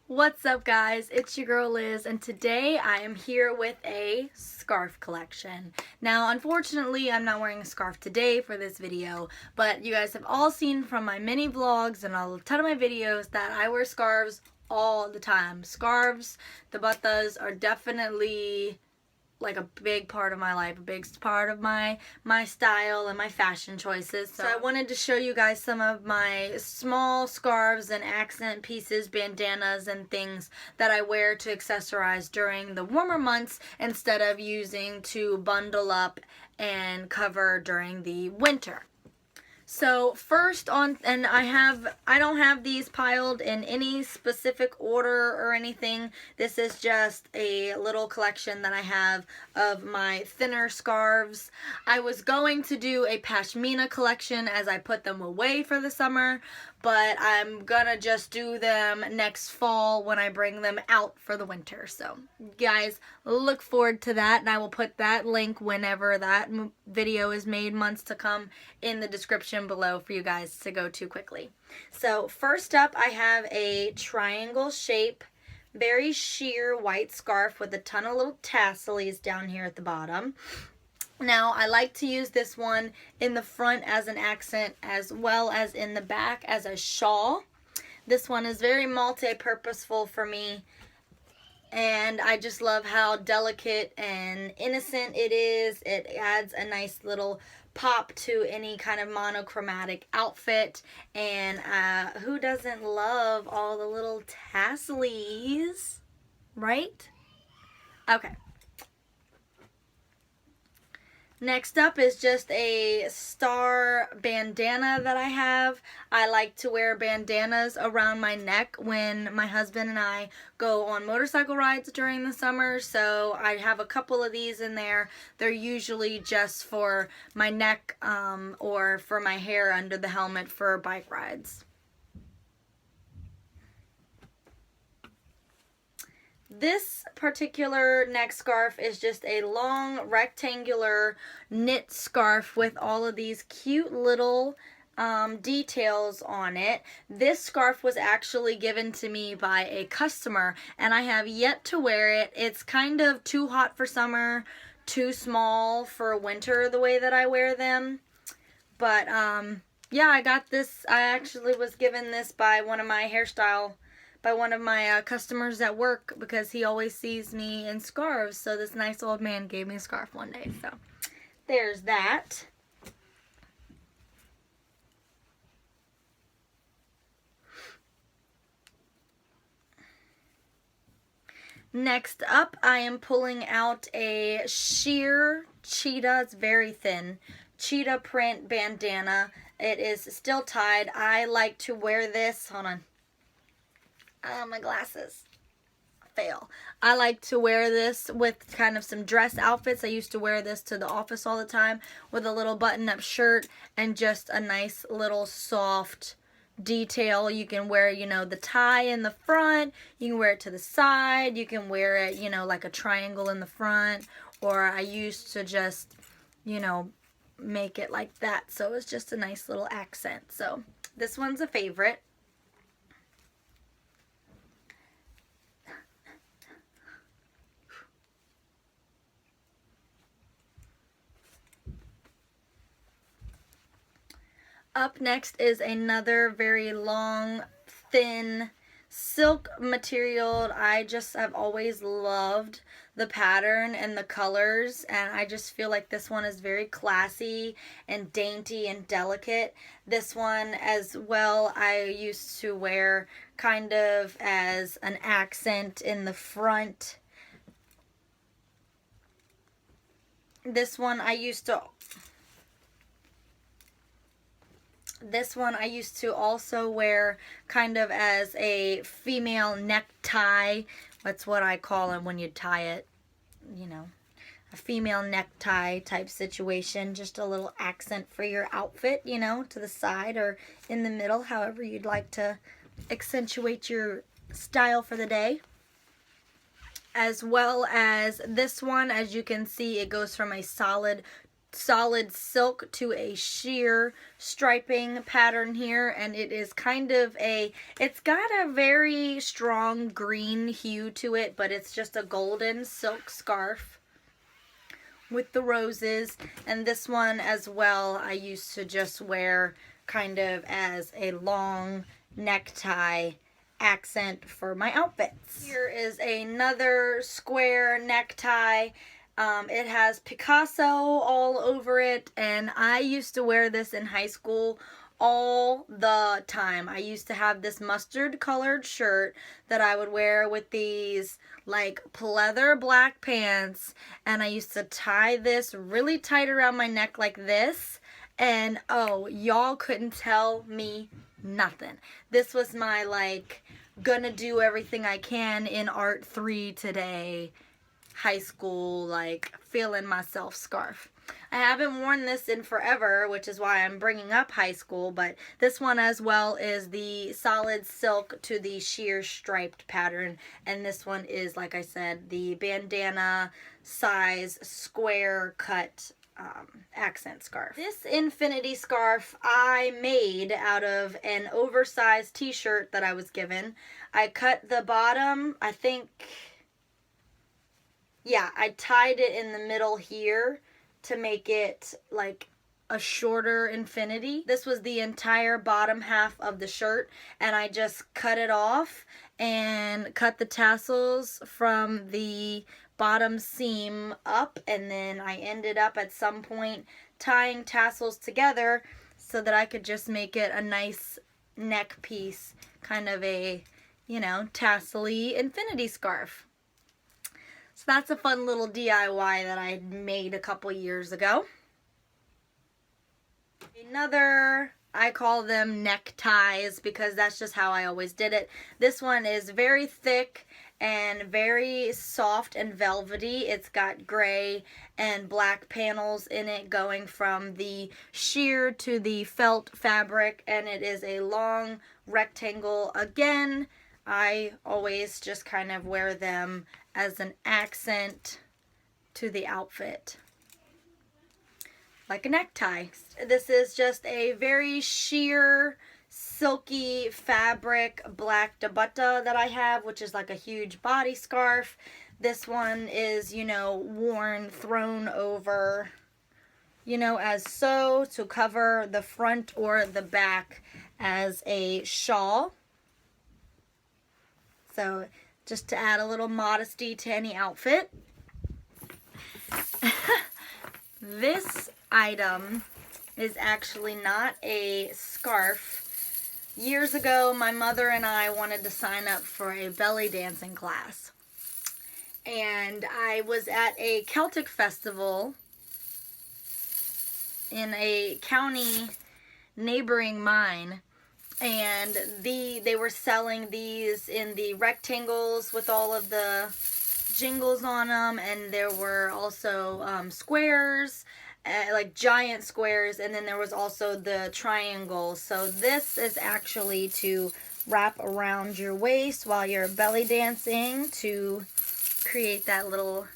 What's up, guys? It's your girl Liz, and today I am here with a scarf collection. Now, unfortunately, I'm not wearing a scarf today for this video, but you guys have all seen from my mini vlogs and a ton of my videos that I wear scarves all the time. Scarves, the buttas, are definitely like a big part of my life, a big part of my style and my fashion choices. So I wanted to show you guys some of my small scarves and accent pieces, bandanas and things that I wear to accessorize during the warmer months instead of using to bundle up and cover during the winter. So first and I don't have these piled in any specific order or anything. This is just a little collection that I have of my thinner scarves. I was going to do a pashmina collection as I put them away for the summer, but I'm gonna just do them next fall when I bring them out for the winter. So guys, look forward to that, and I will put that link whenever that video is made, months to come, in the description below for you guys to go to quickly. So first up, I have a triangle shape, very sheer white scarf with a ton of little tassels down here at the bottom. Now, I like to use this one in the front as an accent as well as in the back as a shawl. This one is very multi-purposeful for me, and I just love how delicate and innocent it is. It adds a nice little pop to any kind of monochromatic outfit, and who doesn't love all the little tassels, right? Okay. Next up is just a star bandana that I have. I like to wear bandanas around my neck when my husband and I go on motorcycle rides during the summer, so I have a couple of these in there. They're usually just for my neck or for my hair under the helmet for bike rides. This particular neck scarf is just a long rectangular knit scarf with all of these cute little details on it. This scarf was actually given to me by a customer, and I have yet to wear it. It's kind of too hot for summer, too small for winter the way that I wear them. But yeah, I got this. I actually was given this by one of my customers at work, because he always sees me in scarves. So this nice old man gave me a scarf one day. So there's that. Next up, I am pulling out a sheer cheetah. It's very thin. Cheetah print bandana. It is still tied. I like to wear this. Hold on. My glasses fail. I like to wear this with kind of some dress outfits. I used to wear this to the office all the time with a little button-up shirt and just a nice little soft detail. You can wear, you know, the tie in the front. You can wear it to the side. You can wear it, you know, like a triangle in the front. Or I used to just, you know, make it like that. So it's just a nice little accent. So this one's a favorite. Up next is another very long, thin silk material. I've always loved the pattern and the colors, and I just feel like this one is very classy and dainty and delicate. This one as well I used to wear kind of as an accent in the front. This one I used to also wear kind of as a female necktie. That's what I call it when you tie it, you know, a female necktie type situation. Just a little accent for your outfit, you know, to the side or in the middle, however you'd like to accentuate your style for the day. As well as this one, as you can see, it goes from a solid solid silk to a sheer striping pattern here, and it is kind of it's got a very strong green hue to it, but it's just a golden silk scarf with the roses. And this one as well I used to just wear kind of as a long necktie accent for my outfits. Here is another square necktie. It has Picasso all over it, and I used to wear this in high school all the time. I used to have this mustard colored shirt that I would wear with these like pleather black pants, and I used to tie this really tight around my neck like this, and oh, y'all couldn't tell me nothing. This was my like gonna do everything I can in art 3 today high school, like feeling myself scarf. I haven't worn this in forever, which is why I'm bringing up high school, but this one as well is the solid silk to the sheer striped pattern, and this one is, like I said, the bandana size square cut accent scarf. This infinity scarf I made out of an oversized t-shirt that I was given. I cut the bottom, I think, yeah, I tied it in the middle here to make it like a shorter infinity. This was the entire bottom half of the shirt, and I just cut it off and cut the tassels from the bottom seam up, and then I ended up at some point tying tassels together so that I could just make it a nice neck piece, kind of a, you know, tassel-y infinity scarf. So that's a fun little DIY that I made a couple years ago. Another, I call them neckties because that's just how I always did it. This one is very thick and very soft and velvety. It's got gray and black panels in it going from the sheer to the felt fabric, and it is a long rectangle. Again, I always just kind of wear them as an accent to the outfit, like a necktie. This is just a very sheer, silky fabric black dupatta that I have, which is like a huge body scarf. This one is, you know, worn, thrown over, you know, as so, to cover the front or the back as a shawl. So just to add a little modesty to any outfit. This item is actually not a scarf. Years ago, my mother and I wanted to sign up for a belly dancing class. And I was at a Celtic festival in a county neighboring mine, and they were selling these in the rectangles with all of the jingles on them, and there were also squares, like giant squares, and then there was also the triangle. So this is actually to wrap around your waist while you're belly dancing to create that little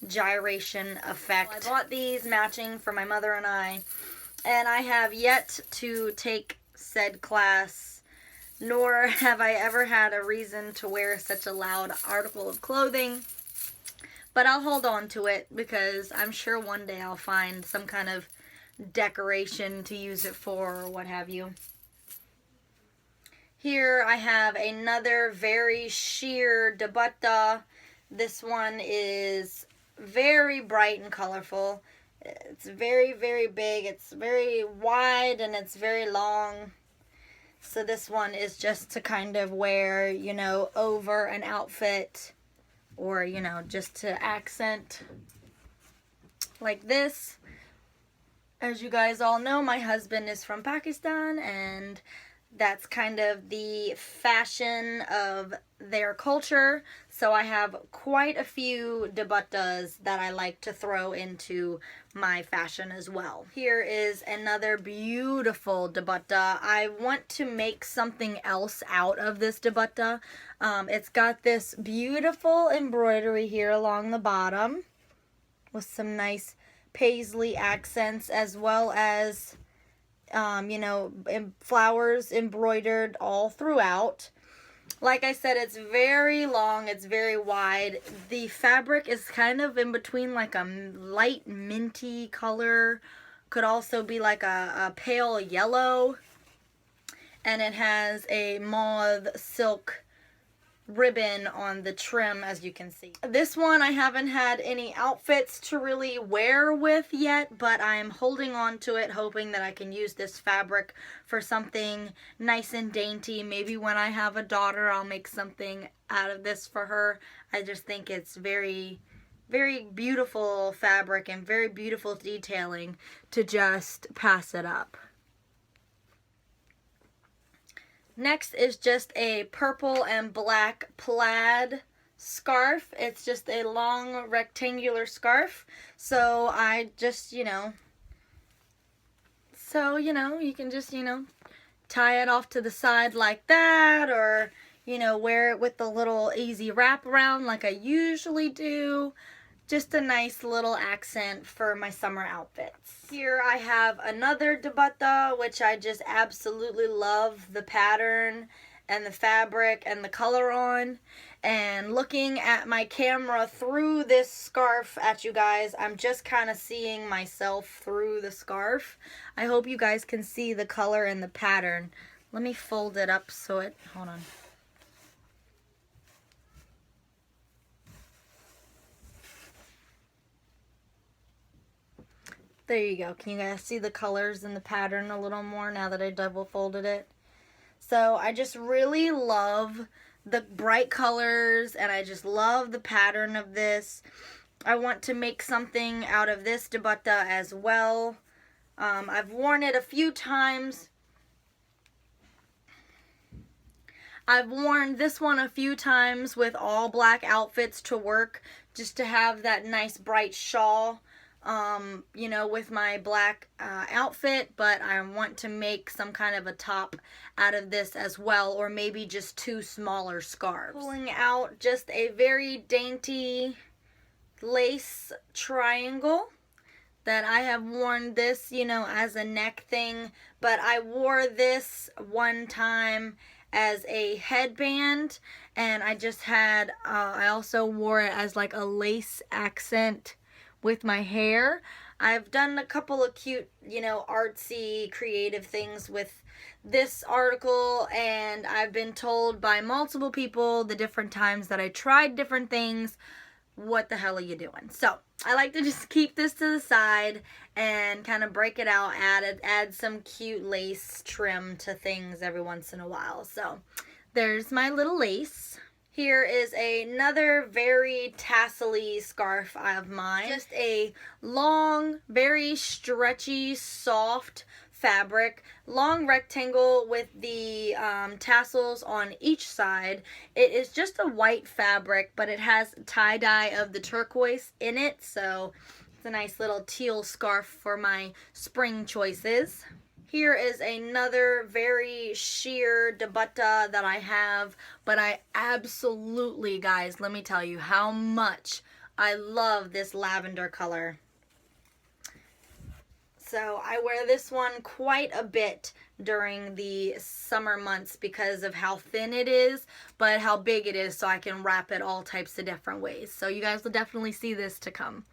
gyration effect. I bought these matching for my mother and I have yet to take said class, nor have I ever had a reason to wear such a loud article of clothing. But I'll hold on to it because I'm sure one day I'll find some kind of decoration to use it for or what have you. Here I have another very sheer dupatta. This one is very bright and colorful. It's very, very big. It's very wide and it's very long. So this one is just to kind of wear, you know, over an outfit, or, you know, just to accent like this. As you guys all know, my husband is from Pakistan, and that's kind of the fashion of their culture. So I have quite a few dupattas that I like to throw into my fashion as well. Here is another beautiful dupatta. I want to make something else out of this dupatta. It's got this beautiful embroidery here along the bottom with some nice paisley accents, as well as you know, flowers embroidered all throughout. Like I said, it's very long, it's very wide. The fabric is kind of in between like a light minty color, could also be like a pale yellow, and it has a mauve silk ribbon on the trim, as you can see. This one I haven't had any outfits to really wear with yet, but I'm holding on to it, hoping that I can use this fabric for something nice and dainty. Maybe when I have a daughter, I'll make something out of this for her. I just think it's very, very beautiful fabric and very beautiful detailing to just pass it up. Next is just a purple and black plaid scarf. It's just a long rectangular scarf. So I just, you know, you can just, tie it off to the side like that, or, wear it with the little easy wrap around like I usually do. Just a nice little accent for my summer outfits. Here I have another dupatta, which I just absolutely love the pattern and the fabric and the color on. And looking at my camera through this scarf at you guys, I'm just kind of seeing myself through the scarf. I hope you guys can see the color and the pattern. Let me fold it up so it, hold on. There you go. Can you guys see the colors and the pattern a little more now that I double folded it? So I just really love the bright colors, and I just love the pattern of this. I want to make something out of this dupatta as well. I've worn it a few times. I've worn this one a few times with all black outfits to work, just to have that nice bright shawl, with my black outfit, but I want to make some kind of a top out of this as well, or maybe just two smaller scarves. Pulling out just a very dainty lace triangle that I have worn this, as a neck thing, but I wore this one time as a headband, and I just had, I also wore it as like a lace accent with my hair. I've done a couple of cute, artsy, creative things with this article, and I've been told by multiple people the different times that I tried different things, what the hell are you doing? So I like to just keep this to the side and kind of break it out, add some cute lace trim to things every once in a while. So there's my little lace. Here is another very tassel-y scarf of mine. Just a long, very stretchy, soft fabric, long rectangle with the tassels on each side. It is just a white fabric, but it has tie-dye of the turquoise in it, so it's a nice little teal scarf for my spring choices. Here is another very sheer dupatta that I have, but I absolutely, guys, let me tell you how much I love this lavender color. So I wear this one quite a bit during the summer months because of how thin it is, but how big it is, so I can wrap it all types of different ways. So you guys will definitely see this to come.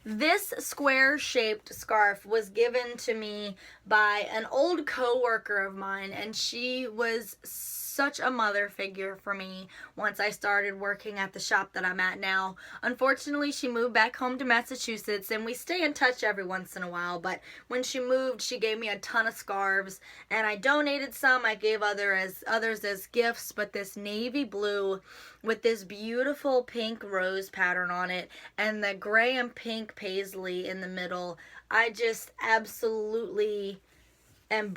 This square-shaped scarf was given to me by an old co-worker of mine, and she was such a mother figure for me once I started working at the shop that I'm at now. Unfortunately, she moved back home to Massachusetts, and we stay in touch every once in a while, but when she moved, she gave me a ton of scarves, and I donated some. I gave others as gifts, but this navy blue with this beautiful pink rose pattern on it and the gray and pink paisley in the middle, I just absolutely am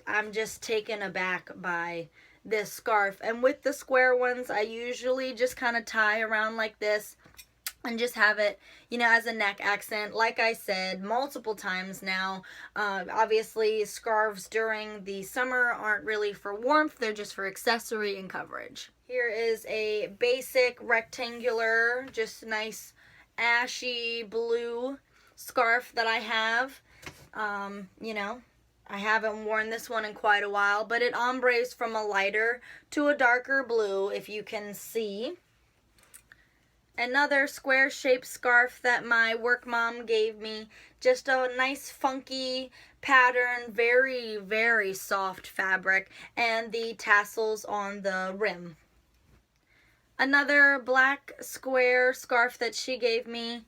I'm just taken aback by this scarf. And with the square ones, I usually just kind of tie around like this and just have it, as a neck accent. Like I said multiple times now, obviously scarves during the summer aren't really for warmth, they're just for accessory and coverage. Here is a basic rectangular, just nice ashy blue scarf that I have. You know, I haven't worn this one in quite a while, but it ombres from a lighter to a darker blue, if you can see. Another square shaped scarf that my work mom gave me. Just a nice funky pattern, very, very soft fabric, and the tassels on the rim. Another black square scarf that she gave me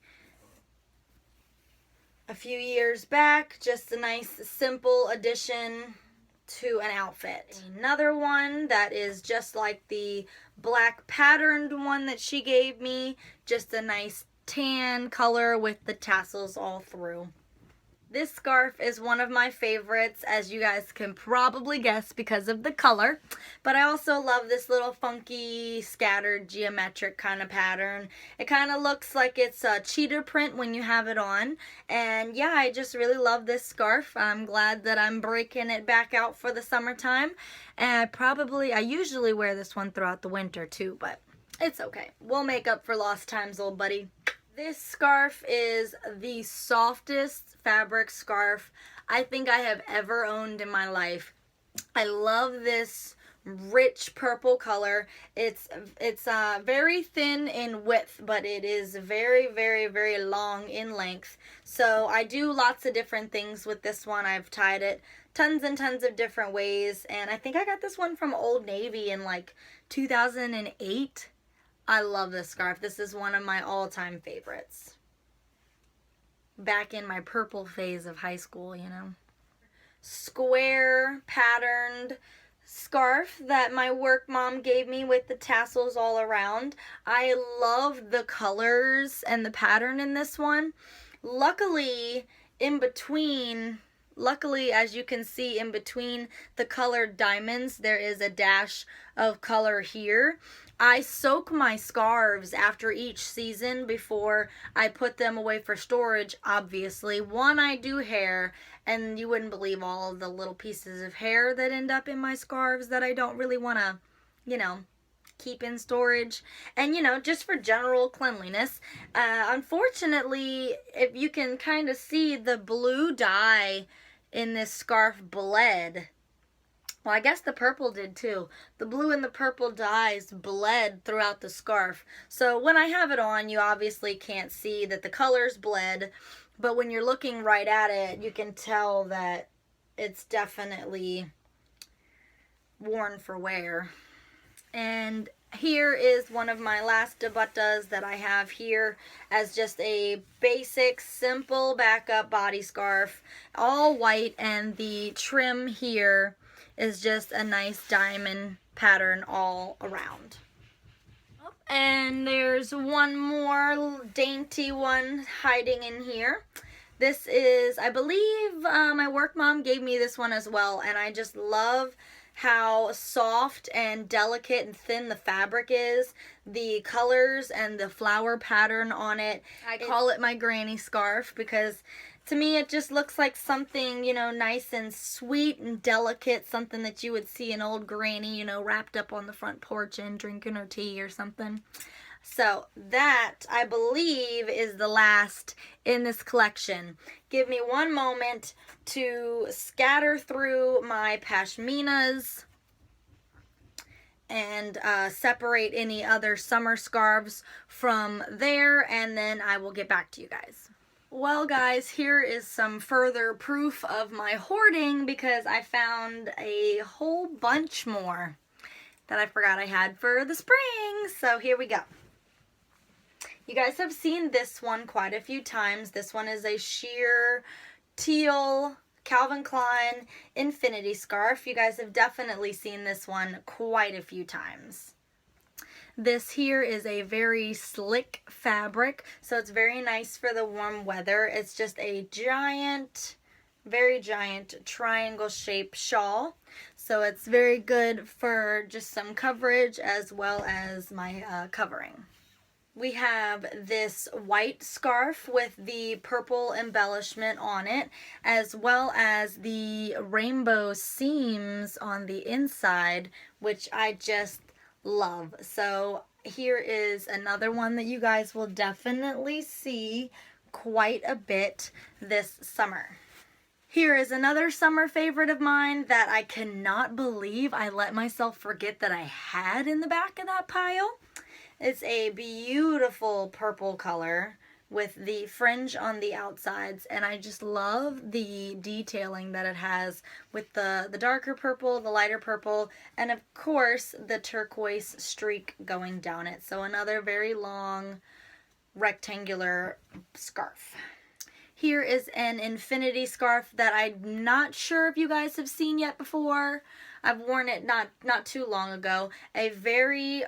a few years back. Just a nice simple addition to an outfit. Another one that is just like the black patterned one that she gave me. Just a nice tan color with the tassels all through. This scarf is one of my favorites, as you guys can probably guess because of the color. But I also love this little funky, scattered, geometric kind of pattern. It kind of looks like it's a cheetah print when you have it on. And yeah, I just really love this scarf. I'm glad that I'm breaking it back out for the summertime. And I usually wear this one throughout the winter too, but it's okay. We'll make up for lost times, old buddy. This scarf is the softest fabric scarf I think I have ever owned in my life. I love this rich purple color. It's very thin in width, but it is very, very, very long in length. So I do lots of different things with this one. I've tied it tons and tons of different ways, and I think I got this one from Old Navy in like 2008. I love this scarf. This is one of my all-time favorites. Back in my purple phase of high school, you know. Square patterned scarf that my work mom gave me with the tassels all around. I love the colors and the pattern in this one. Luckily, as you can see, in between the colored diamonds, there is a dash of color here. I soak my scarves after each season before I put them away for storage, obviously. One, I do hair, and you wouldn't believe all of the little pieces of hair that end up in my scarves that I don't really want to, you know, keep in storage. And, you know, just for general cleanliness. Unfortunately, if you can kind of see, the blue dye in this scarf bled. Well, I guess the purple did too. The blue and the purple dyes bled throughout the scarf. So when I have it on, you obviously can't see that the colors bled. But when you're looking right at it, you can tell that it's definitely worn for wear. And here is one of my last dubuttas that I have here as just a basic, simple backup body scarf. All white, and the trim here is just a nice diamond pattern all around. And there's one more dainty one hiding in here. This is, I believe, my work mom gave me this one as well, and I just love how soft and delicate and thin the fabric is, the colors and the flower pattern on it. I call it my granny scarf because to me it just looks like something, you know, nice and sweet and delicate, something that you would see an old granny, you know, wrapped up on the front porch and drinking her tea or something. So that, I believe, is the last in this collection. Give me one moment to scatter through my pashminas and separate any other summer scarves from there, and then I will get back to you guys. Well, guys, here is some further proof of my hoarding because I found a whole bunch more that I forgot I had for the spring. So here we go. You guys have seen this one quite a few times. This one is a sheer teal Calvin Klein infinity scarf. You guys have definitely seen this one quite a few times. This here is a very slick fabric, so it's very nice for the warm weather. It's just a giant, very giant triangle shaped shawl. So it's very good for just some coverage as well as my covering. We have this white scarf with the purple embellishment on it, as well as the rainbow seams on the inside, which I just love. So here is another one that you guys will definitely see quite a bit this summer. Here is another summer favorite of mine that I cannot believe I let myself forget that I had in the back of that pile. It's a beautiful purple color with the fringe on the outsides, and I just love the detailing that it has with the darker purple, the lighter purple, and of course the turquoise streak going down it. So another very long rectangular scarf. Here is an infinity scarf that I'm not sure if you guys have seen yet before. I've worn it not too long ago. A very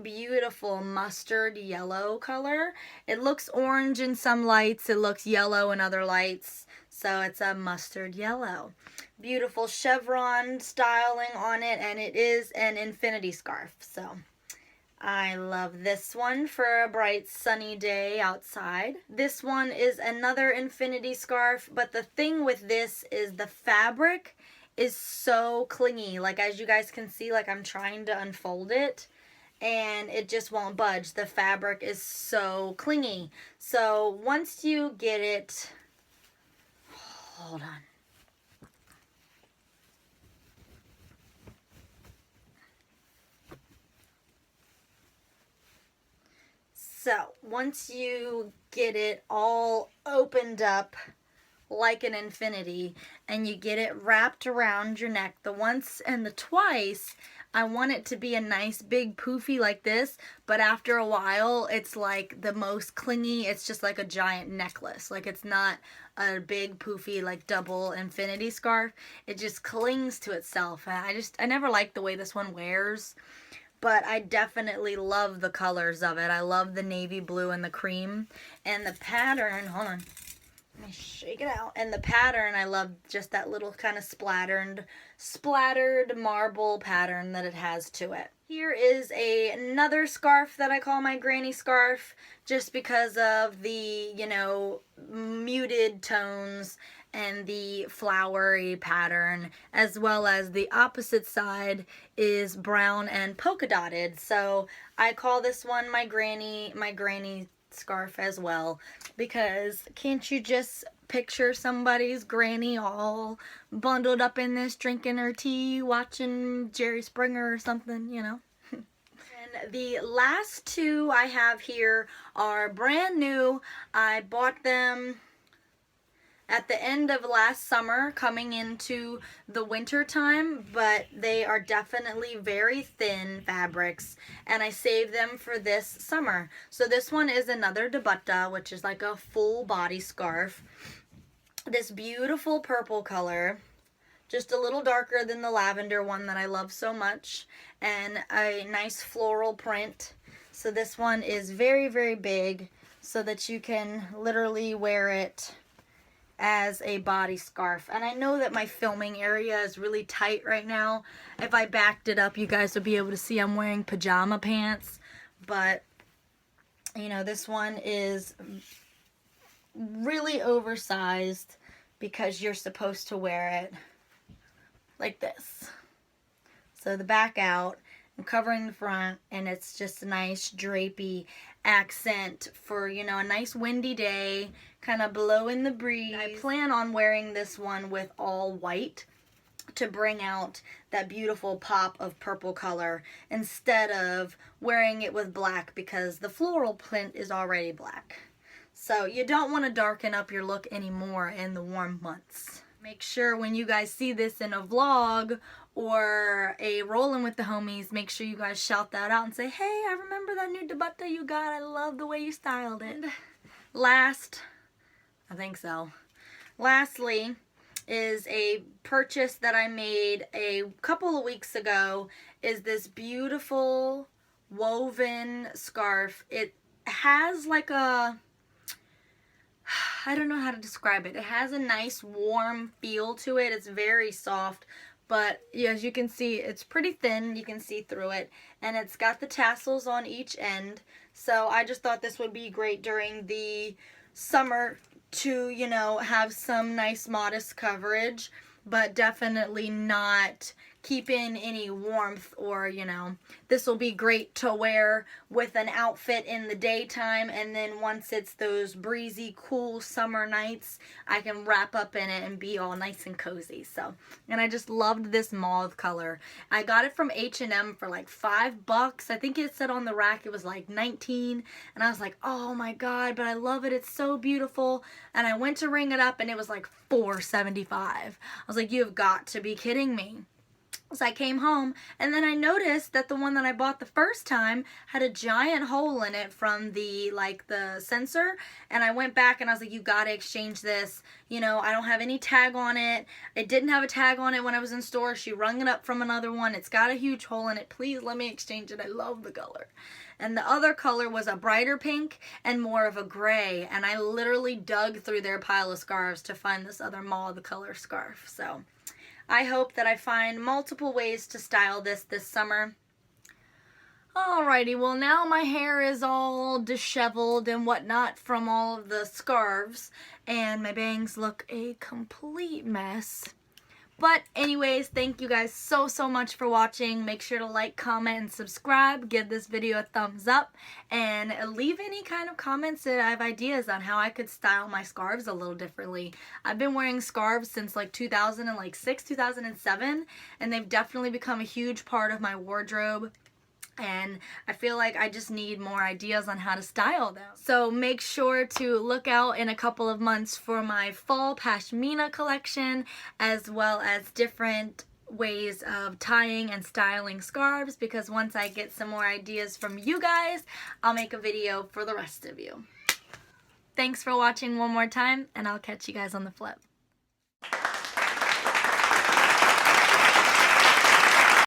beautiful mustard yellow color. It looks orange in some lights. It looks yellow in other lights. So it's a mustard yellow. Beautiful chevron styling on it, and it is an infinity scarf. So I love this one for a bright sunny day outside. This one is another infinity scarf, but the thing with this is the fabric is so clingy. Like, as you guys can see, like I'm trying to unfold it and it just won't budge. The fabric is so clingy. So once you get it, hold on. So once you get it all opened up like an infinity and you get it wrapped around your neck the once and the twice, I want it to be a nice big poofy like this, but after a while it's like the most clingy. It's just like a giant necklace. Like, it's not a big poofy like double infinity scarf. It just clings to itself. I never liked the way this one wears. But I definitely love the colors of it. I love the navy blue and the cream. And the pattern, hold on, let me shake it out. And the pattern, I love just that little kind of splattered marble pattern that it has to it. Here is another scarf that I call my granny scarf, just because of the, you know, muted tones and the flowery pattern, as well as the opposite side is brown and polka dotted. So I call this one my granny scarf as well, because can't you just picture somebody's granny all bundled up in this, drinking her tea, watching Jerry Springer or something, you know? And the last two I have here are brand new. I bought them at the end of last summer, coming into the winter time, but they are definitely very thin fabrics, and I saved them for this summer. So this one is another dupatta, which is like a full body scarf. This beautiful purple color, just a little darker than the lavender one that I love so much, and a nice floral print. So this one is very, very big, so that you can literally wear it as a body scarf. And I know that my filming area is really tight right now. If I backed it up, you guys would be able to see I'm wearing pajama pants. But, you know, this one is really oversized because you're supposed to wear it like this. So the back out, I'm covering the front, and it's just a nice drapey accent for, you know, a nice windy day, kind of blowing the breeze. I plan on wearing this one with all white to bring out that beautiful pop of purple color, instead of wearing it with black, because the floral print is already black. So you don't want to darken up your look anymore in the warm months. Make sure when you guys see this in a vlog or a Rollin' with the Homies, make sure you guys shout that out and say, hey, I remember that new dupatta you got. I love the way you styled it. Lastly is a purchase that I made a couple of weeks ago, is this beautiful woven scarf. It has like a, I don't know how to describe it. It has a nice warm feel to it. It's very soft, but as you can see, it's pretty thin. You can see through it, and it's got the tassels on each end. So I just thought this would be great during the summer to, you know, have some nice modest coverage, but definitely not keep in any warmth, or, you know, this will be great to wear with an outfit in the daytime, and then once it's those breezy, cool summer nights, I can wrap up in it and be all nice and cozy. So, and I just loved this mauve color. I got it from H&M for like $5. I think it said on the rack it was like 19, and I was like, oh my god, but I love it. It's so beautiful. And I went to ring it up and it was like $4.75. I was like, you have got to be kidding me. So I came home, and then I noticed that the one that I bought the first time had a giant hole in it from the sensor, and I went back and I was like, you gotta exchange this. You know, I don't have any tag on it. It didn't have a tag on it when I was in store. She rung it up from another one. It's got a huge hole in it. Please let me exchange it. I love the color. And the other color was a brighter pink and more of a gray, and I literally dug through their pile of scarves to find this other mauve color scarf. So I hope that I find multiple ways to style this summer. Alrighty, well now my hair is all disheveled and whatnot from all of the scarves, and my bangs look a complete mess. But anyways, thank you guys so much for watching. Make sure to like, comment, and subscribe. Give this video a thumbs up, and leave any kind of comments that I have ideas on how I could style my scarves a little differently. I've been wearing scarves since like 2006, 2007, and they've definitely become a huge part of my wardrobe. And I feel like I just need more ideas on how to style them. So make sure to look out in a couple of months for my fall pashmina collection, as well as different ways of tying and styling scarves, because once I get some more ideas from you guys, I'll make a video for the rest of you. Thanks for watching one more time, and I'll catch you guys on the flip.